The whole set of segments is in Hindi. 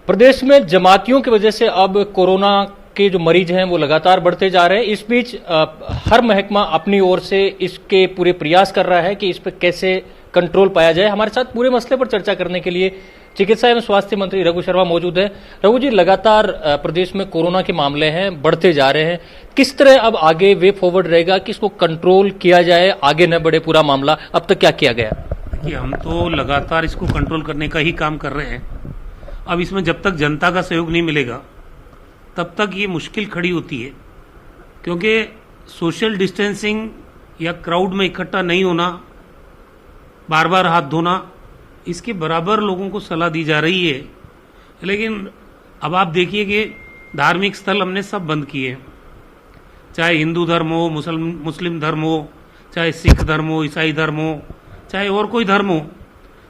प्रदेश में जमातियों की वजह से अब कोरोना के जो मरीज हैं वो लगातार बढ़ते जा रहे हैं। इस बीच हर महकमा अपनी ओर से इसके पूरे प्रयास कर रहा है कि इस पर कैसे कंट्रोल पाया जाए। हमारे साथ पूरे मसले पर चर्चा करने के लिए चिकित्सा एवं स्वास्थ्य मंत्री रघु शर्मा मौजूद हैं। रघु जी, लगातार प्रदेश में कोरोना के मामले हैं, बढ़ते जा रहे हैं। किस तरह अब आगे वे फॉरवर्ड रहेगा कि इसको कंट्रोल किया जाए, आगे न बढ़े पूरा मामला? अब तक क्या किया गया? देखिए, हम तो लगातार इसको कंट्रोल करने का ही काम कर रहे हैं। अब इसमें जब तक जनता का सहयोग नहीं मिलेगा तब तक ये मुश्किल खड़ी होती है, क्योंकि सोशल डिस्टेंसिंग या क्राउड में इकट्ठा नहीं होना, बार बार हाथ धोना, इसके बराबर लोगों को सलाह दी जा रही है। लेकिन अब आप देखिए कि धार्मिक स्थल हमने सब बंद किए हैं, चाहे हिंदू धर्म हो, मुस्लिम धर्म हो, चाहे सिख धर्म हो, ईसाई धर्म हो, चाहे और कोई धर्म हो,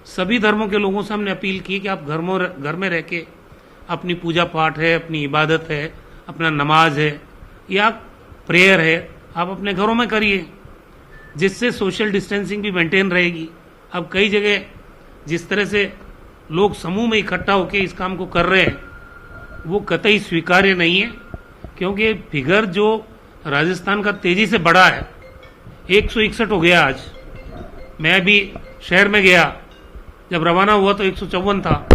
सभी धर्मों के लोगों से हमने अपील की कि आप घर में रह के अपनी पूजा पाठ है, अपनी इबादत है, अपना नमाज है या प्रेयर है, आप अपने घरों में करिए, जिससे सोशल डिस्टेंसिंग भी मेंटेन रहेगी। अब कई जगह जिस तरह से लोग समूह में इकट्ठा होकर इस काम को कर रहे हैं वो कतई स्वीकार्य नहीं है, क्योंकि फिगर जो राजस्थान का तेजी से बढ़ा है, 161 हो गया आज। मैं भी शहर में गया, जब रवाना हुआ तो 154 था,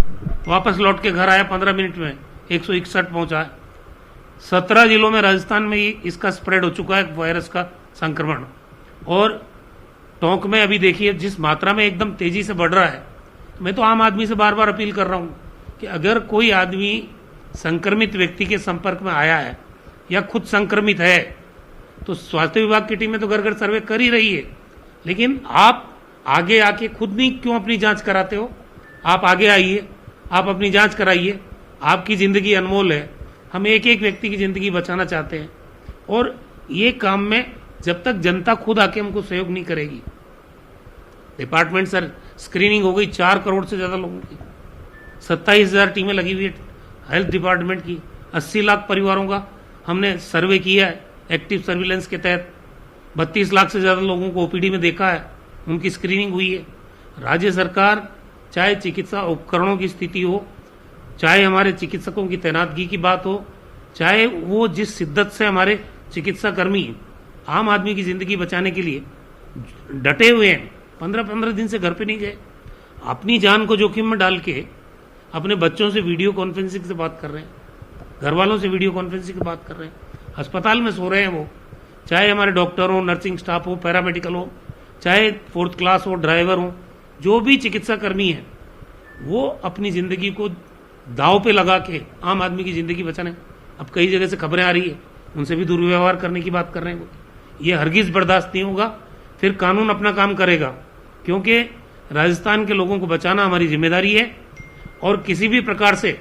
वापस लौट के घर आया 15 मिनट में 161 पहुंचा है। 17 जिलों में राजस्थान में इसका स्प्रेड हो चुका है वायरस का संक्रमण। और टोंक में अभी देखिए जिस मात्रा में एकदम तेजी से बढ़ रहा है। मैं तो आम आदमी से बार बार अपील कर रहा हूं कि अगर कोई आदमी संक्रमित व्यक्ति के संपर्क में आया है या खुद संक्रमित है तो स्वास्थ्य विभाग की टीमें तो घर घर सर्वे कर ही रही है, लेकिन आप आगे आके खुद नहीं क्यों अपनी जांच कराते हो? आप आगे आइए, आप अपनी जांच कराइए। आपकी जिंदगी अनमोल है, हम एक एक व्यक्ति की जिंदगी बचाना चाहते हैं। और ये काम में जब तक जनता खुद आके हमको सहयोग नहीं करेगी, डिपार्टमेंट सर स्क्रीनिंग हो गई 4 करोड़ से ज्यादा लोगों की, 27,000 टीमें लगी हुई है हेल्थ डिपार्टमेंट की, 80 लाख परिवारों का हमने सर्वे किया है एक्टिव सर्विलेंस के तहत, 32 लाख से ज्यादा लोगों को ओपीडी में देखा है, उनकी स्क्रीनिंग हुई है। राज्य सरकार चाहे चिकित्सा उपकरणों की स्थिति हो, चाहे हमारे चिकित्सकों की तैनातगी की बात हो, चाहे वो जिस शिद्दत से हमारे चिकित्सा कर्मी आम आदमी की जिंदगी बचाने के लिए डटे हुए हैं, 15-15 दिन से घर पे नहीं गए, अपनी जान को जोखिम में डाल के अपने बच्चों से वीडियो कॉन्फ्रेंसिंग से बात कर रहे हैं, घर वालों से वीडियो कॉन्फ्रेंसिंग से बात कर रहे हैं, अस्पताल में सो रहे हैं वो, चाहे हमारे डॉक्टर हो, नर्सिंग स्टाफ हो, पैरामेडिकल हो, चाहे 4th क्लास हो, ड्राइवर हो, जो भी चिकित्सा कर्मी है वो अपनी जिंदगी को दांव पे लगा के आम आदमी की जिंदगी बचाने। अब कई जगह से खबरें आ रही है, उनसे भी दुर्व्यवहार करने की बात कर रहे हैं वो। ये हरगिज बर्दाश्त नहीं होगा, फिर कानून अपना काम करेगा, क्योंकि राजस्थान के लोगों को बचाना हमारी जिम्मेदारी है और किसी भी प्रकार से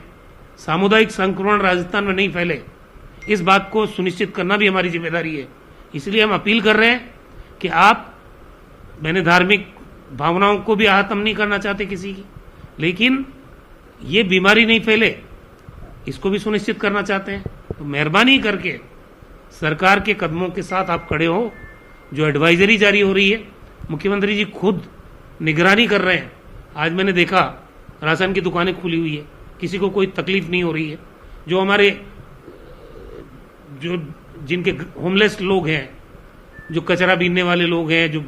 सामुदायिक संक्रमण राजस्थान में नहीं फैले, इस बात को सुनिश्चित करना भी हमारी जिम्मेदारी है। इसलिए हम अपील कर रहे हैं कि आप, मैंने धार्मिक भावनाओं को भी आहत हम नहीं करना चाहते किसी की, लेकिन ये बीमारी नहीं फैले इसको भी सुनिश्चित करना चाहते हैं। तो मेहरबानी करके सरकार के कदमों के साथ आप खड़े हो। जो एडवाइजरी जारी हो रही है, मुख्यमंत्री जी खुद निगरानी कर रहे हैं। आज मैंने देखा राशन की दुकानें खुली हुई है, किसी को कोई तकलीफ नहीं हो रही है। जो हमारे जिनके होमलेस लोग हैं, जो कचरा बीनने वाले लोग हैं, जो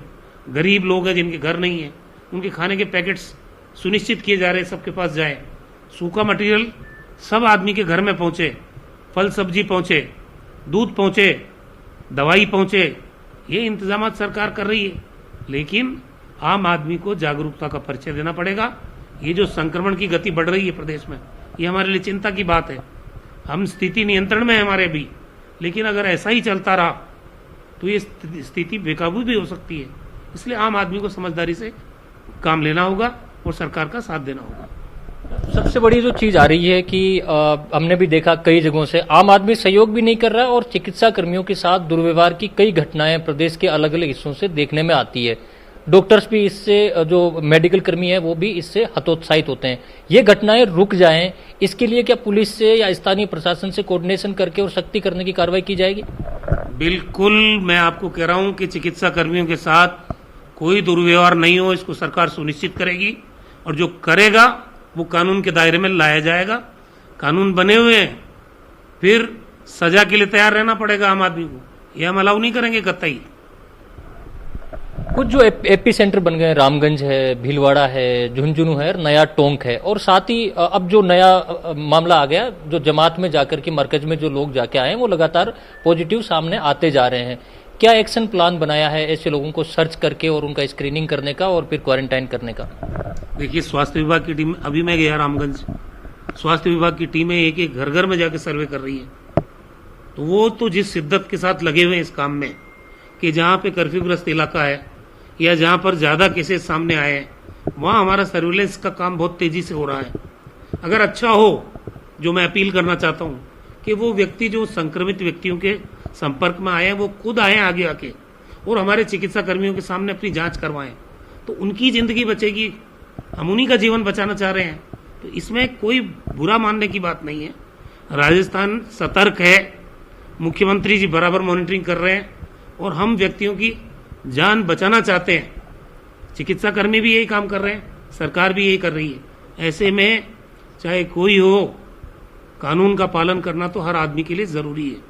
गरीब लोग हैं जिनके घर नहीं है, उनके खाने के पैकेट्स सुनिश्चित किए जा रहे हैं सबके पास जाए। सूखा मटेरियल सब आदमी के घर में पहुंचे, फल सब्जी पहुंचे, दूध पहुंचे, दवाई पहुंचे, ये इंतजाम सरकार कर रही है। लेकिन आम आदमी को जागरूकता का परिचय देना पड़ेगा। ये जो संक्रमण की गति बढ़ रही है प्रदेश में, ये हमारे लिए चिंता की बात है। हम स्थिति नियंत्रण में है हमारे भी, लेकिन अगर ऐसा ही चलता रहा तो ये स्थिति बेकाबू भी हो सकती है। इसलिए आम आदमी को समझदारी से काम लेना होगा और सरकार का साथ देना होगा। सबसे बड़ी जो चीज आ रही है कि हमने भी देखा कई जगहों से आम आदमी सहयोग भी नहीं कर रहा है और चिकित्सा कर्मियों के साथ दुर्व्यवहार की कई घटनाएं प्रदेश के अलग अलग हिस्सों से देखने में आती है। डॉक्टर्स भी इससे, जो मेडिकल कर्मी है वो भी इससे हतोत्साहित होते हैं। ये घटनाएं रुक जाएं, इसके लिए क्या पुलिस से या स्थानीय प्रशासन से कोऑर्डिनेशन करके और सख्ती करने की कार्रवाई की जाएगी? बिल्कुल, मैं आपको कह रहा हूं कि चिकित्सा कर्मियों के साथ कोई दुर्व्यवहार नहीं हो, इसको सरकार सुनिश्चित करेगी और जो करेगा वो कानून के दायरे में लाया जाएगा। कानून बने हुए हैं, फिर सजा के लिए तैयार रहना पड़ेगा आम आदमी को। ये हम अलाउ नहीं करेंगे कतई। कुछ जो एपी सेंटर बन गए, रामगंज है, भीलवाड़ा है, झुंझुनू है, नया टोंक है, और साथ ही अब जो नया मामला आ गया, जो जमात में जाकर के मरकज में जो लोग जाके आए हैं वो लगातार पॉजिटिव सामने आते जा रहे हैं। क्या एक्शन प्लान बनाया है ऐसे लोगों को सर्च करके और उनका स्क्रीनिंग करने का और फिर क्वारंटाइन करने का? देखिए, स्वास्थ्य विभाग की टीम, अभी मैं गया रामगंज, स्वास्थ्य विभाग की टीमें एक एक घर घर में जाके सर्वे कर रही है। तो वो तो जिस शिद्दत के साथ लगे हुए हैं इस काम में कि जहां पे कर्फ्यूग्रस्त इलाका है या जहां पर ज्यादा केसेस सामने आए हैं, वहां हमारा सर्विलेंस का काम बहुत तेजी से हो रहा है। अगर अच्छा हो, जो मैं अपील करना चाहता हूं कि वो व्यक्ति जो संक्रमित व्यक्तियों के संपर्क में आए हैं वो खुद आए आगे आके और हमारे चिकित्सा कर्मियों के सामने अपनी जांच करवाएं, तो उनकी जिंदगी बचेगी। हम उन्हीं का जीवन बचाना चाह रहे हैं, तो इसमें कोई बुरा मानने की बात नहीं है। राजस्थान सतर्क है, मुख्यमंत्री जी बराबर मॉनिटरिंग कर रहे हैं और हम व्यक्तियों की जान बचाना चाहते हैं। चिकित्सा कर्मी भी यही काम कर रहे हैं, सरकार भी यही कर रही है। ऐसे में चाहे कोई हो, कानून का पालन करना तो हर आदमी के लिए जरूरी है।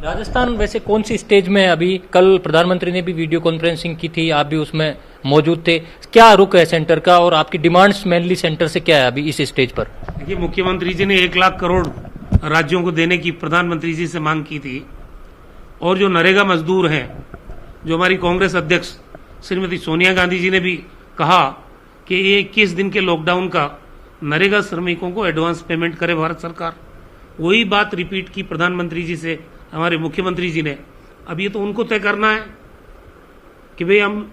राजस्थान वैसे कौन सी स्टेज में है अभी? कल प्रधानमंत्री ने भी वीडियो कॉन्फ्रेंसिंग की थी, आप भी उसमें मौजूद थे। क्या रुख है सेंटर का और आपकी डिमांड्स मेनली सेंटर से क्या है अभी इस स्टेज पर? देखिए, मुख्यमंत्री जी ने 1 लाख करोड़ राज्यों को देने की प्रधानमंत्री जी से मांग की थी, और जो नरेगा मजदूर हैं, जो हमारी कांग्रेस अध्यक्ष श्रीमती सोनिया गांधी जी ने भी कहा कि ये 21 दिन के लॉकडाउन का नरेगा श्रमिकों को एडवांस पेमेंट करे भारत सरकार। वही बात रिपीट की प्रधानमंत्री जी से हमारे मुख्यमंत्री जी ने। अब ये तो उनको तय करना है कि भाई हम,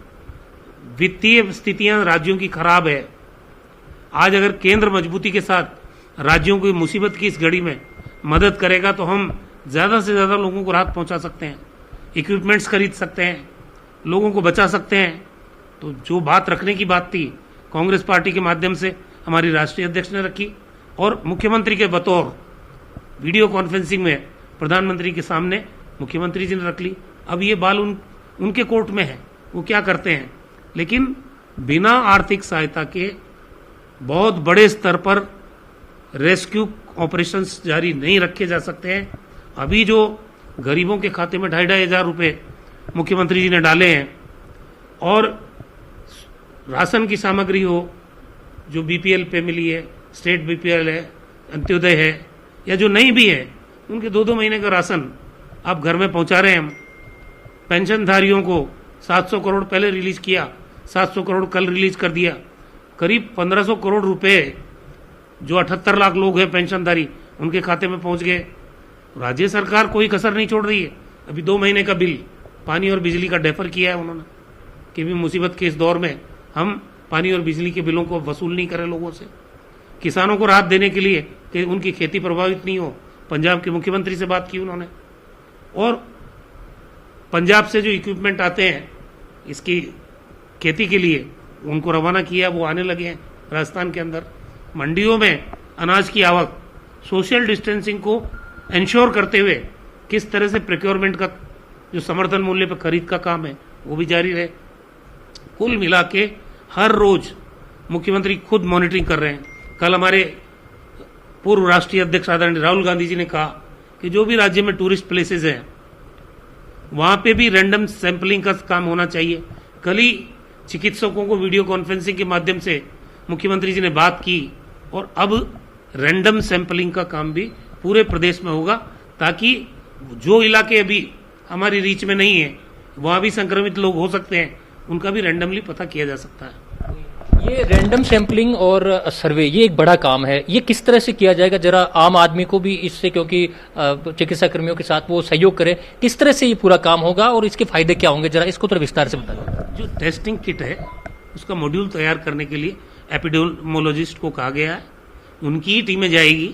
वित्तीय स्थितियां राज्यों की खराब है। आज अगर केंद्र मजबूती के साथ राज्यों की मुसीबत की इस घड़ी में मदद करेगा तो हम ज्यादा से ज्यादा लोगों को राहत पहुंचा सकते हैं, इक्विपमेंट्स खरीद सकते हैं, लोगों को बचा सकते हैं। तो जो बात रखने की बात थी, कांग्रेस पार्टी के माध्यम से हमारी राष्ट्रीय अध्यक्ष ने रखी और मुख्यमंत्री के बतौर वीडियो कॉन्फ्रेंसिंग में प्रधानमंत्री के सामने मुख्यमंत्री जी ने रख ली। अब ये बाल उनके कोर्ट में है, वो क्या करते हैं। लेकिन बिना आर्थिक सहायता के बहुत बड़े स्तर पर रेस्क्यू ऑपरेशंस जारी नहीं रखे जा सकते हैं। अभी जो गरीबों के खाते में 2,500 रुपए मुख्यमंत्री जी ने डाले हैं, और राशन की सामग्री हो, जो बीपीएल पे मिली है, स्टेट बीपीएल है, अंत्योदय है, या जो नहीं भी है, उनके 2-2 महीने का राशन आप घर में पहुंचा रहे हैं हम। पेंशनधारियों को 700 करोड़ पहले रिलीज किया, 700 करोड़ कल रिलीज कर दिया। करीब 1500 करोड़ रुपए जो 78 लाख लोग हैं पेंशनधारी, उनके खाते में पहुंच गए। राज्य सरकार कोई कसर नहीं छोड़ रही है। अभी 2 महीने का बिल पानी और बिजली का डेफर किया है उन्होंने, कि भी मुसीबत के इस दौर में हम पानी और बिजली के बिलों को वसूल नहीं करें लोगों से। किसानों को राहत देने के लिए कि उनकी खेती प्रभावित नहीं हो, पंजाब के मुख्यमंत्री से बात की उन्होंने। और पंजाब से जो इक्विपमेंट आते हैं इसकी खेती के लिए, उनको रवाना किया, वो आने लगे हैं राजस्थान के अंदर। मंडियों में अनाज की आवक सोशल डिस्टेंसिंग को इंश्योर करते हुए किस तरह से प्रोक्योरमेंट का जो समर्थन मूल्य पर खरीद का काम है वो भी जारी रहे। कुल मिला के हर रोज मुख्यमंत्री खुद मॉनिटरिंग कर रहे हैं। कल हमारे पूर्व राष्ट्रीय अध्यक्ष आदरणीय राहुल गांधी जी ने कहा कि जो भी राज्य में टूरिस्ट प्लेसेस हैं वहां पे भी रैंडम सैंपलिंग का काम होना चाहिए। कल ही चिकित्सकों को वीडियो कॉन्फ्रेंसिंग के माध्यम से मुख्यमंत्री जी ने बात की, और अब रैंडम सैंपलिंग का काम भी पूरे प्रदेश में होगा, ताकि जो इलाके अभी हमारी रीच में नहीं है, वहां भी संक्रमित लोग हो सकते हैं, उनका भी रैंडमली पता किया जा सकता है। ये रैंडम सैंपलिंग और सर्वे, ये एक बड़ा काम है। ये किस तरह से किया जाएगा? जरा आम आदमी को भी इससे, क्योंकि चिकित्सा कर्मियों के साथ वो सहयोग करे, किस तरह से ये पूरा काम होगा और इसके फायदे क्या होंगे? जरा इसको थोड़ा विस्तार से बताइए। जो टेस्टिंग किट है उसका मॉड्यूल तैयार करने के लिए एपिडेमियोलॉजिस्ट को कहा गया है। उनकी ही टीमें जाएगी,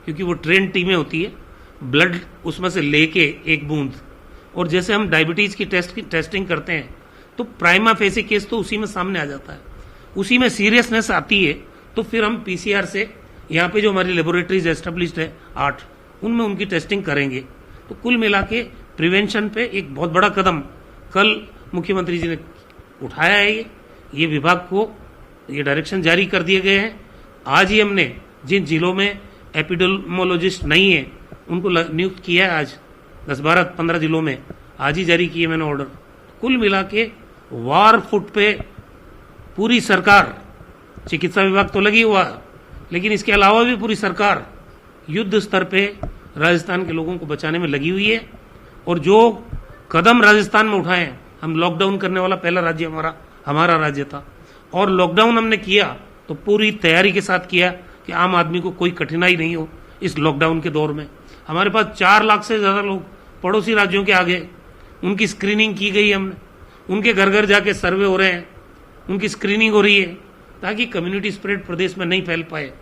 क्योंकि वो ट्रेन टीमें होती है। ब्लड उसमें से लेके एक बूंद, और जैसे हम डायबिटीज की टेस्टिंग करते हैं तो प्राइमा फेसी केस तो उसी में सामने आ जाता है, उसी में सीरियसनेस आती है, तो फिर हम पीसीआर से यहाँ पे जो हमारी लेबोरेटरीज एस्टेब्लिश्ड है 8, उनमें उनकी टेस्टिंग करेंगे। तो कुल मिला के प्रिवेंशन पे एक बहुत बड़ा कदम कल मुख्यमंत्री जी ने उठाया है। ये विभाग को ये डायरेक्शन जारी कर दिए गए हैं। आज ही हमने जिन जिलों में एपिडेमोलॉजिस्ट नहीं है, उनको नियुक्त किया है आज 10-12-15 जिलों में, आज ही जारी किए मैंने ऑर्डर। कुल मिला के वार फुट पे पूरी सरकार, चिकित्सा विभाग तो लगी हुआ है, लेकिन इसके अलावा भी पूरी सरकार युद्ध स्तर पे राजस्थान के लोगों को बचाने में लगी हुई है। और जो कदम राजस्थान में उठाए हैं, हम लॉकडाउन करने वाला पहला राज्य हमारा राज्य था, और लॉकडाउन हमने किया तो पूरी तैयारी के साथ किया कि आम आदमी को कोई कठिनाई नहीं हो इस लॉकडाउन के दौर में। हमारे पास 4 लाख से ज्यादा लोग पड़ोसी राज्यों के आ गए, उनकी स्क्रीनिंग की गई हमने, उनके घर घर जाके सर्वे हो रहे हैं, उनकी स्क्रीनिंग हो रही है ताकि कम्युनिटी स्प्रेड प्रदेश में नहीं फैल पाए।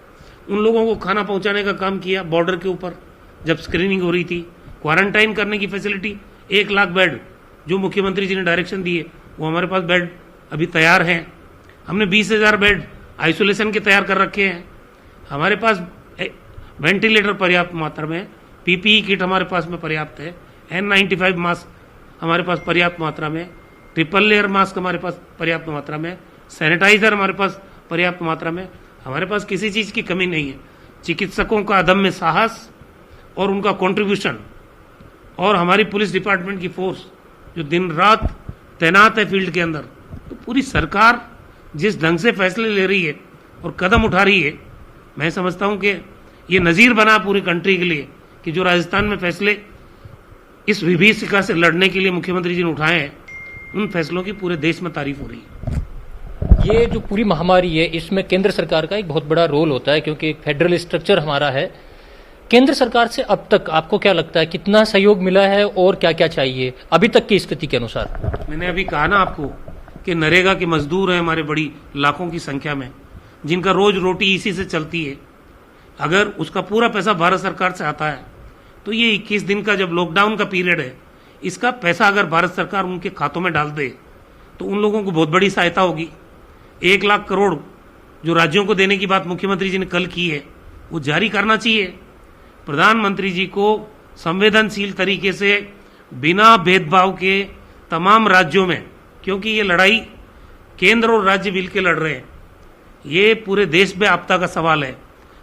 उन लोगों को खाना पहुंचाने का काम किया बॉर्डर के ऊपर जब स्क्रीनिंग हो रही थी। क्वारंटाइन करने की फैसिलिटी 1 लाख बेड जो मुख्यमंत्री जी ने डायरेक्शन दिए वो हमारे पास बेड अभी तैयार हैं। हमने 20,000 बेड आइसोलेशन के तैयार कर रखे हैं। हमारे पास वेंटिलेटर पर्याप्त मात्रा में, पीपीई किट हमारे पास में पर्याप्त है, N95 मास्क हमारे पास पर्याप्त मात्रा में, ट्रिपल लेयर मास्क हमारे पास पर्याप्त मात्रा में, सैनिटाइजर हमारे पास पर्याप्त मात्रा में। हमारे पास किसी चीज की कमी नहीं है। चिकित्सकों का अदम्य साहस और उनका कंट्रीब्यूशन और हमारी पुलिस डिपार्टमेंट की फोर्स जो दिन रात तैनात है फील्ड के अंदर, तो पूरी सरकार जिस ढंग से फैसले ले रही है और कदम उठा रही है, मैं समझता हूं कि ये नजीर बना पूरी कंट्री के लिए कि जो राजस्थान में फैसले इस विभीषिका से लड़ने के लिए मुख्यमंत्री जी ने उठाए हैं, उन फैसलों की पूरे देश में तारीफ हो रही है। ये जो पूरी महामारी है इसमें केंद्र सरकार का एक बहुत बड़ा रोल होता है, क्योंकि एक फेडरल स्ट्रक्चर हमारा है। केंद्र सरकार से अब तक आपको क्या लगता है कितना सहयोग मिला है और क्या क्या चाहिए अभी तक की स्थिति के अनुसार? मैंने अभी कहा ना आपको कि नरेगा के मजदूर हैं हमारे बड़ी लाखों की संख्या में, जिनका रोज रोटी इसी से चलती है। अगर उसका पूरा पैसा भारत सरकार से आता है तो ये 21 दिन का जब लॉकडाउन का पीरियड है, इसका पैसा अगर भारत सरकार उनके खातों में डाल दे तो उन लोगों को बहुत बड़ी सहायता होगी। 1 लाख करोड़ जो राज्यों को देने की बात मुख्यमंत्री जी ने कल की है वो जारी करना चाहिए। प्रधानमंत्री जी को संवेदनशील तरीके से बिना भेदभाव के तमाम राज्यों में, क्योंकि ये लड़ाई केंद्र और राज्य मिल के लड़ रहे हैं, ये पूरे देश में आपदा का सवाल है।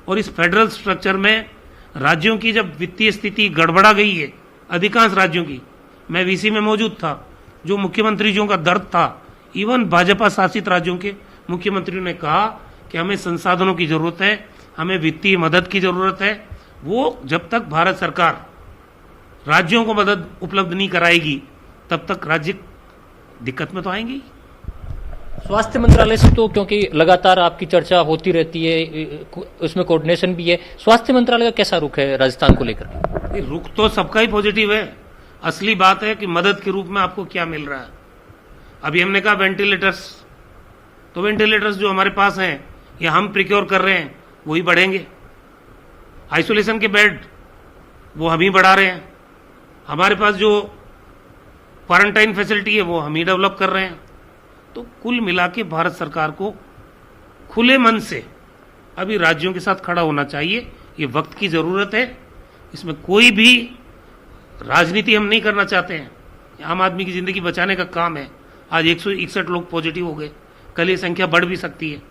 और इस फेडरल स्ट्रक्चर में राज्यों की जब वित्तीय स्थिति गड़बड़ा गई है, अधिकांश राज्यों की, मैं वीसी में मौजूद था, जो मुख्यमंत्री जी का दर्द था, इवन भाजपा शासित राज्यों के मुख्यमंत्रियों ने कहा कि हमें संसाधनों की जरूरत है, हमें वित्तीय मदद की जरूरत है। वो जब तक भारत सरकार राज्यों को मदद उपलब्ध नहीं कराएगी तब तक राज्य दिक्कत में तो आएंगे। स्वास्थ्य मंत्रालय से तो क्योंकि लगातार आपकी चर्चा होती रहती है, उसमें कोऑर्डिनेशन भी है, स्वास्थ्य मंत्रालय का कैसा रुख है राजस्थान को लेकर? रुख तो सबका ही पॉजिटिव है। असली बात है कि मदद के रूप में आपको क्या मिल रहा है। अभी हमने कहा वेंटिलेटर्स, तो वेंटिलेटर्स जो हमारे पास हैं या हम प्रिक्योर कर रहे हैं वही बढ़ेंगे। आइसोलेशन के बेड वो हम ही बढ़ा रहे हैं। हमारे पास जो क्वारंटाइन फैसिलिटी है वो हम ही डेवलप कर रहे हैं। तो कुल मिला के भारत सरकार को खुले मन से अभी राज्यों के साथ खड़ा होना चाहिए। ये वक्त की जरूरत है, इसमें कोई भी राजनीति हम नहीं करना चाहते हैं। आम आदमी की जिंदगी बचाने का काम है। आज 161 लोग पॉजिटिव हो गए, कल ये संख्या बढ़ भी सकती है।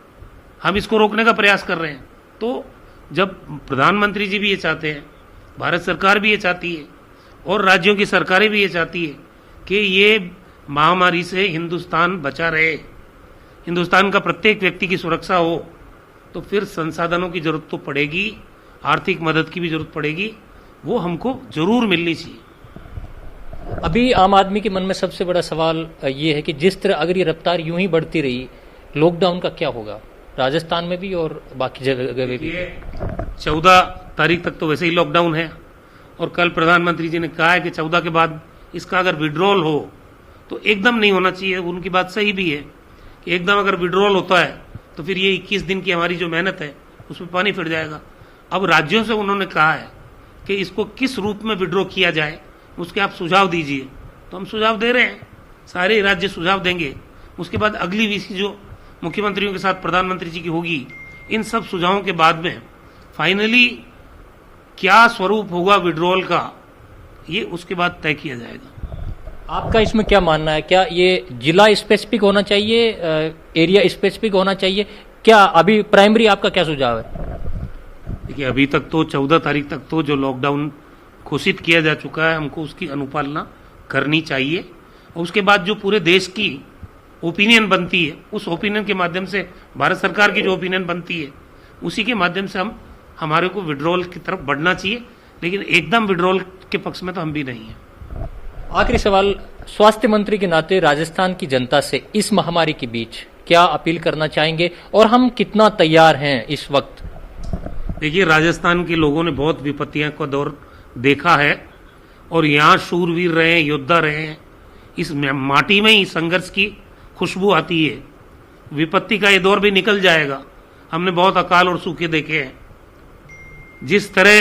हम इसको रोकने का प्रयास कर रहे हैं। तो जब प्रधानमंत्री जी भी ये चाहते हैं, भारत सरकार भी ये चाहती है और राज्यों की सरकारें भी ये चाहती है कि ये महामारी से हिंदुस्तान बचा रहे, हिंदुस्तान का प्रत्येक व्यक्ति की सुरक्षा हो, तो फिर संसाधनों की जरूरत तो पड़ेगी, आर्थिक मदद की भी जरूरत पड़ेगी, वो हमको जरूर मिलनी चाहिए। अभी आम आदमी के मन में सबसे बड़ा सवाल ये है कि जिस तरह अगर ये रफ्तार यूं ही बढ़ती रही, लॉकडाउन का क्या होगा राजस्थान में भी और बाकी जगह में भी? 14 तारीख तक तो वैसे ही लॉकडाउन है और कल प्रधानमंत्री जी ने कहा है कि 14 के बाद इसका अगर विड्रॉल हो तो एकदम नहीं होना चाहिए। उनकी बात सही भी है कि एकदम अगर विड्रॉल होता है तो फिर ये 21 दिन की हमारी जो मेहनत है उसमें पानी फिर जाएगा। अब राज्यों से उन्होंने कहा है कि इसको किस रूप में विड्रॉ किया जाए, उसके आप सुझाव दीजिए। तो हम सुझाव दे रहे हैं, सारे राज्य सुझाव देंगे। उसके बाद अगली वीसी जो मुख्यमंत्रियों के साथ प्रधानमंत्री जी की होगी, इन सब सुझावों के बाद में फाइनली क्या स्वरूप होगा विड्रॉल का, ये उसके बाद तय किया जाएगा। आपका इसमें क्या मानना है? क्या ये जिला स्पेसिफिक होना चाहिए, एरिया स्पेसिफिक होना चाहिए? क्या अभी प्राइमरी आपका क्या सुझाव है? देखिए, अभी तक तो 14 तारीख तक तो जो लॉकडाउन घोषित किया जा चुका है, हमको उसकी अनुपालना करनी चाहिए। और उसके बाद जो पूरे देश की ओपिनियन बनती है, उस ओपिनियन के माध्यम से, भारत सरकार की जो ओपिनियन बनती है, उसी के माध्यम से हमारे को विड्रॉल की तरफ बढ़ना चाहिए। लेकिन एकदम विड्रॉल के पक्ष में तो हम भी नहीं हैं। आखिरी सवाल, स्वास्थ्य मंत्री के नाते राजस्थान की जनता से इस महामारी के बीच क्या अपील करना चाहेंगे और हम कितना तैयार हैं इस वक्त? देखिए, राजस्थान के लोगों ने बहुत विपत्तियों का दौर देखा है और यहाँ शूरवीर रहे हैं, योद्धा रहे हैं। इस माटी में ही संघर्ष की खुशबू आती है। विपत्ति का ये दौर भी निकल जाएगा। हमने बहुत अकाल और सूखे देखे हैं। जिस तरह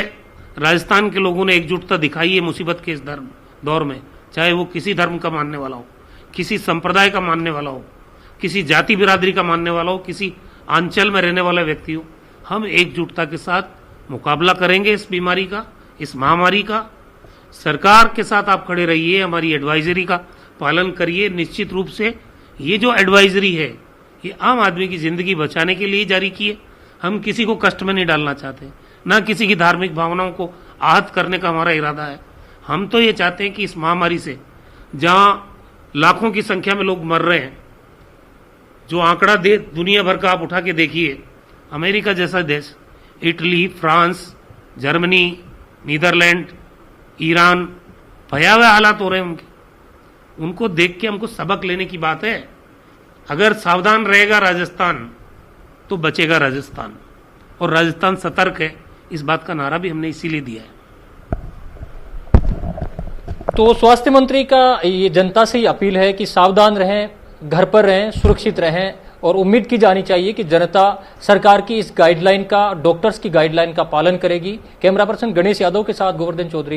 राजस्थान के लोगों ने एकजुटता दिखाई है मुसीबत के इस दौर में, चाहे वो किसी धर्म का मानने वाला हो, किसी संप्रदाय का मानने वाला हो, किसी जाति बिरादरी का मानने वाला हो, किसी अंचल में रहने वाला व्यक्ति हो, हम एकजुटता के साथ मुकाबला करेंगे इस बीमारी का, इस महामारी का। सरकार के साथ आप खड़े रहिए, हमारी एडवाइजरी का पालन करिए। निश्चित रूप से ये जो एडवाइजरी है, ये आम आदमी की जिंदगी बचाने के लिए जारी की है। हम किसी को कष्ट में नहीं डालना चाहते, ना किसी की धार्मिक भावनाओं को आहत करने का हमारा इरादा है। हम तो ये चाहते हैं कि इस महामारी से, जहां लाखों की संख्या में लोग मर रहे हैं, जो आंकड़ा दुनिया भर का आप उठा के देखिए, अमेरिका जैसा देश, Italy, France, Germany, Netherlands, Iran, भयावह हालात हो रहे हैं उनको देख के हमको सबक लेने की बात है। अगर सावधान रहेगा राजस्थान तो बचेगा राजस्थान, और राजस्थान सतर्क है, इस बात का नारा भी हमने इसीलिए दिया है। तो स्वास्थ्य मंत्री का ये जनता से ही अपील है कि सावधान रहें, घर पर रहें, सुरक्षित रहें, और उम्मीद की जानी चाहिए कि जनता सरकार की इस गाइडलाइन का, डॉक्टर्स की गाइडलाइन का पालन करेगी। कैमरा पर्सन गणेश यादव के साथ गोवर्धन चौधरी।